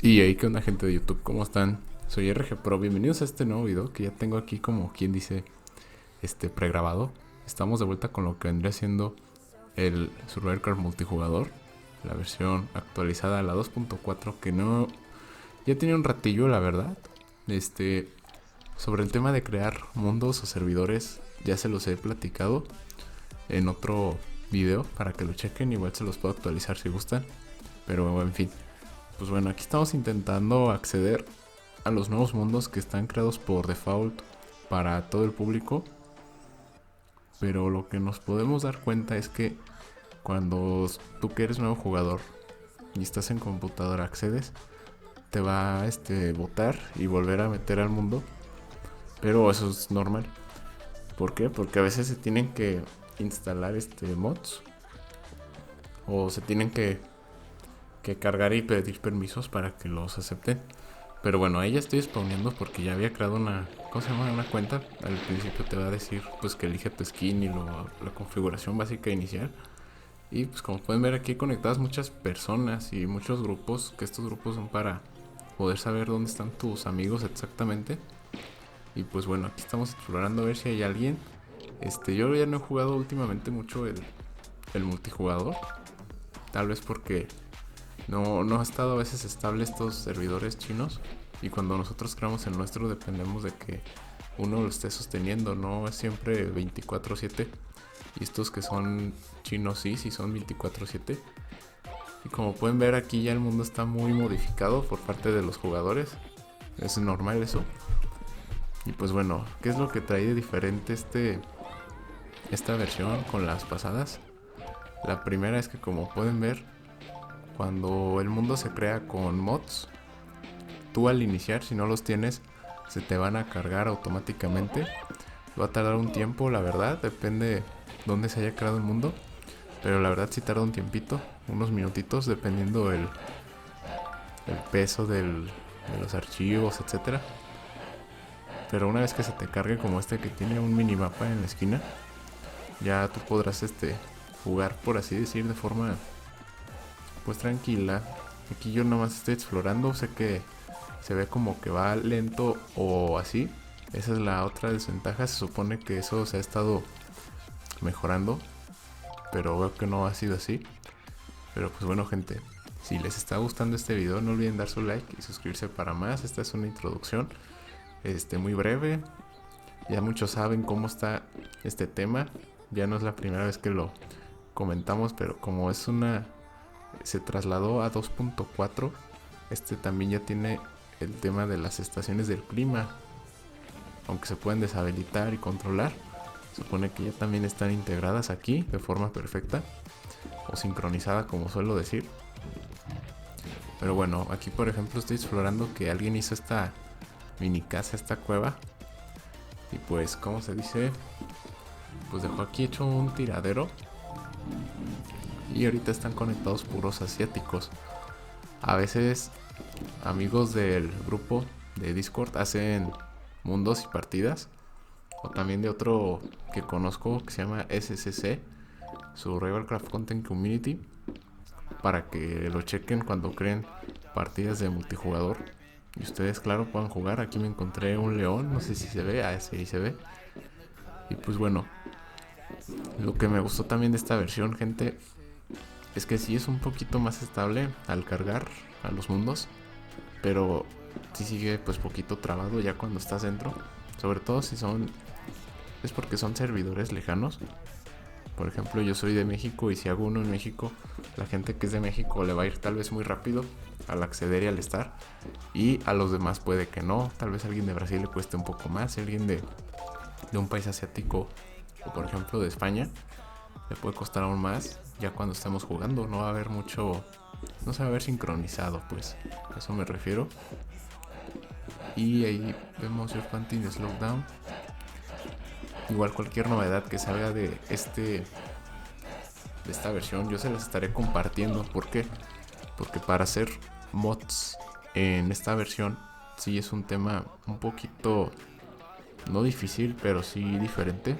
Y ahí, ¿qué onda, gente de YouTube? ¿Cómo están? Soy RG Pro. Bienvenidos a este nuevo video que ya tengo aquí, como quien dice, pregrabado. Estamos de vuelta con lo que vendría siendo el Survivor Card multijugador, la versión actualizada, la 2.4, que no, ya tenía un ratillo, la verdad. Sobre el tema de crear mundos o servidores, ya se los he platicado en otro video para que lo chequen. Igual se los puedo actualizar si gustan. Pero en fin, pues bueno, aquí estamos intentando acceder a los nuevos mundos que están creados por default para todo el público. Pero lo que nos podemos dar cuenta es que cuando tú que eres nuevo jugador y estás en computadora accedes, te va a botar y volver a meter al mundo. Pero eso es normal. ¿Por qué? Porque a veces se tienen que instalar mods o se tienen que cargar y pedir permisos para que los acepten. Pero bueno, ahí ya estoy spawneando porque ya había creado una, ¿cómo se llama? Una cuenta. Al principio te va a decir pues que elige tu skin y la configuración básica inicial. Y pues como pueden ver aquí conectadas muchas personas y muchos grupos, que estos grupos son para poder saber dónde están tus amigos exactamente. Y pues bueno, aquí estamos explorando a ver si hay alguien. Yo ya no he jugado últimamente mucho el multijugador. Tal vez porque no ha estado a veces estable estos servidores chinos. Y cuando nosotros creamos el nuestro dependemos de que uno lo esté sosteniendo. No es siempre 24/7. Y estos que son chinos sí son 24/7. Y como pueden ver aquí ya el mundo está muy modificado por parte de los jugadores. Es normal eso. Y pues bueno, ¿qué es lo que trae de diferente esta versión con las pasadas? La primera es que, como pueden ver, cuando el mundo se crea con mods, tú al iniciar, si no los tienes, se te van a cargar automáticamente. Va a tardar un tiempo, la verdad, depende de dónde se haya creado el mundo. Pero la verdad sí tarda un tiempito, unos minutitos, dependiendo el peso de los archivos, etcétera. Pero una vez que se te cargue, como que tiene un minimapa en la esquina, ya tú podrás jugar, por así decir, de forma pues tranquila. Aquí yo nomás estoy explorando, sé que se ve como que va lento o así. Esa es la otra desventaja, se supone que eso se ha estado mejorando, pero veo que no ha sido así. Pero pues bueno, gente, si les está gustando este video, no olviden dar su like y suscribirse para más. Esta es una introducción muy breve. Ya muchos saben cómo está este tema. Ya no es la primera vez que lo comentamos, pero como se trasladó a 2.4, también ya tiene el tema de las estaciones del clima. Aunque se pueden deshabilitar y controlar, supone que ya también están integradas aquí de forma perfecta o sincronizada, como suelo decir. Pero bueno, aquí por ejemplo estoy explorando que alguien hizo esta mini casa, esta cueva. Y pues, ¿cómo se dice? Pues dejó aquí hecho un tiradero. Y ahorita están conectados puros asiáticos. A veces amigos del grupo de Discord hacen mundos y partidas. O también de otro que conozco que se llama SCC, Survival Craft Content Community, para que lo chequen cuando creen partidas de multijugador. Y ustedes, claro, puedan jugar. Aquí me encontré un león, no sé si se ve, sí se ve. Y pues bueno, lo que me gustó también de esta versión, gente, es que sí es un poquito más estable al cargar a los mundos, pero sí sigue pues poquito trabado ya cuando estás dentro. Sobre todo si es porque son servidores lejanos. Por ejemplo, yo soy de México y si hago uno en México, la gente que es de México le va a ir tal vez muy rápido al acceder y al estar. Y a los demás puede que no. Tal vez a alguien de Brasil le cueste un poco más. Y a alguien de un país asiático o por ejemplo de España le puede costar aún más. Ya cuando estemos jugando no va a haber mucho, no se va a ver sincronizado, pues a eso me refiero. Y ahí vemos Your Panty in Slowdown. Igual cualquier novedad que salga de esta versión yo se las estaré compartiendo. ¿Por qué? Porque para hacer mods en esta versión sí es un tema un poquito, no difícil, pero sí diferente.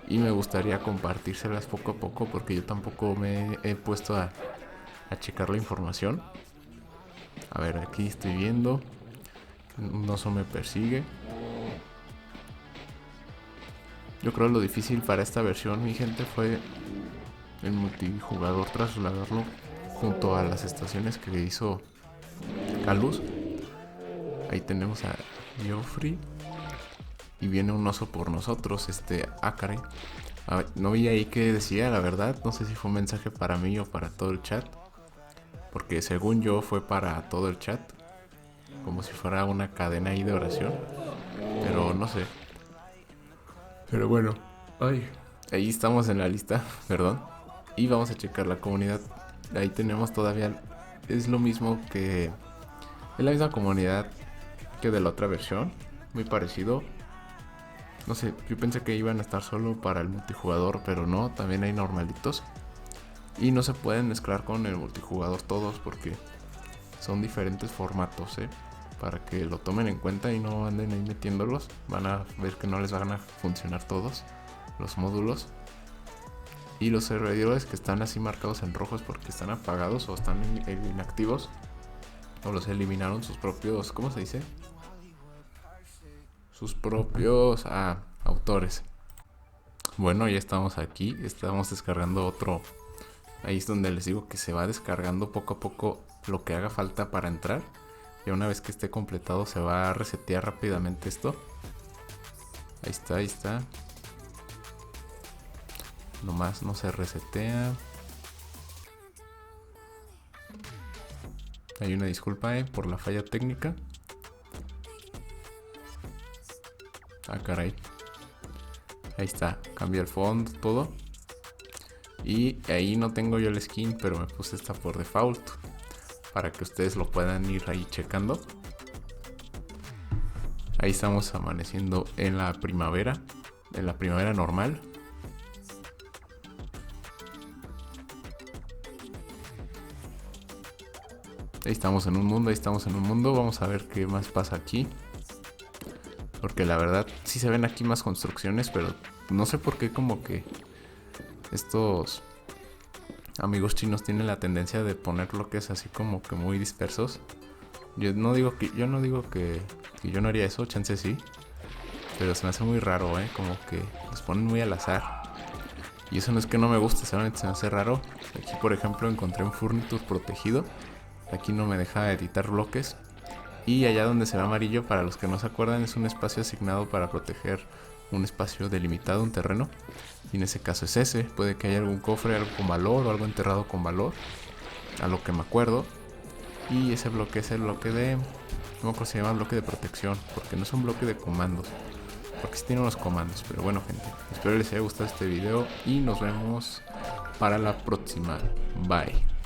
Y me gustaría compartírselas poco a poco porque yo tampoco me he puesto a checar la información. A ver, aquí estoy viendo. Un oso me persigue. Yo creo lo difícil para esta versión, mi gente, fue el multijugador, trasladarlo junto a las estaciones que hizo Calus. Ahí tenemos a Geoffrey. Y viene un oso por nosotros, caray. No vi ahí qué decía, la verdad. No sé si fue un mensaje para mí o para todo el chat. Porque según yo fue para todo el chat. Como si fuera una cadena ahí de oración. Pero no sé. Pero bueno. Ay. Ahí estamos en la lista, perdón. Y vamos a checar la comunidad. Ahí tenemos todavía. Es lo mismo que. Es la misma comunidad que de la otra versión. Muy parecido. No sé, yo pensé que iban a estar solo para el multijugador, pero no, también hay normalitos. Y no se pueden mezclar con el multijugador todos porque son diferentes formatos, para que lo tomen en cuenta y no anden ahí metiéndolos. Van a ver que no les van a funcionar todos los módulos. Y los servidores que están así marcados en rojos porque están apagados o están inactivos, o los eliminaron sus propios, ¿cómo se dice? Sus propios autores. Bueno, ya estamos aquí. Estamos descargando otro. Ahí es donde les digo que se va descargando poco a poco lo que haga falta para entrar. Y una vez que esté completado se va a resetear rápidamente esto. Ahí está, ahí está. Nomás no se resetea. Hay una disculpa por la falla técnica. Caray. Ahí está, cambia el fondo, todo. Y ahí no tengo yo el skin, pero me puse esta por default para que ustedes lo puedan ir ahí checando. Ahí estamos amaneciendo en la primavera normal. Ahí estamos en un mundo, vamos a ver qué más pasa aquí. Porque la verdad sí se ven aquí más construcciones, pero no sé por qué como que estos amigos chinos tienen la tendencia de poner bloques así como que muy dispersos. Yo no digo que yo no haría eso, chance sí. Pero se me hace muy raro, como que los ponen muy al azar. Y eso no es que no me guste, solamente se me hace raro. Aquí por ejemplo encontré un furniture protegido. Aquí no me deja editar bloques. Y allá donde se ve amarillo, para los que no se acuerdan, es un espacio asignado para proteger un espacio delimitado, un terreno. Y en ese caso es ese. Puede que haya algún cofre, algo con valor o algo enterrado con valor, a lo que me acuerdo. Y ese bloque es el bloque de... no me acuerdo si se llama bloque de protección, porque no es un bloque de comandos, porque sí tiene unos comandos. Pero bueno, gente, espero les haya gustado este video y nos vemos para la próxima. Bye.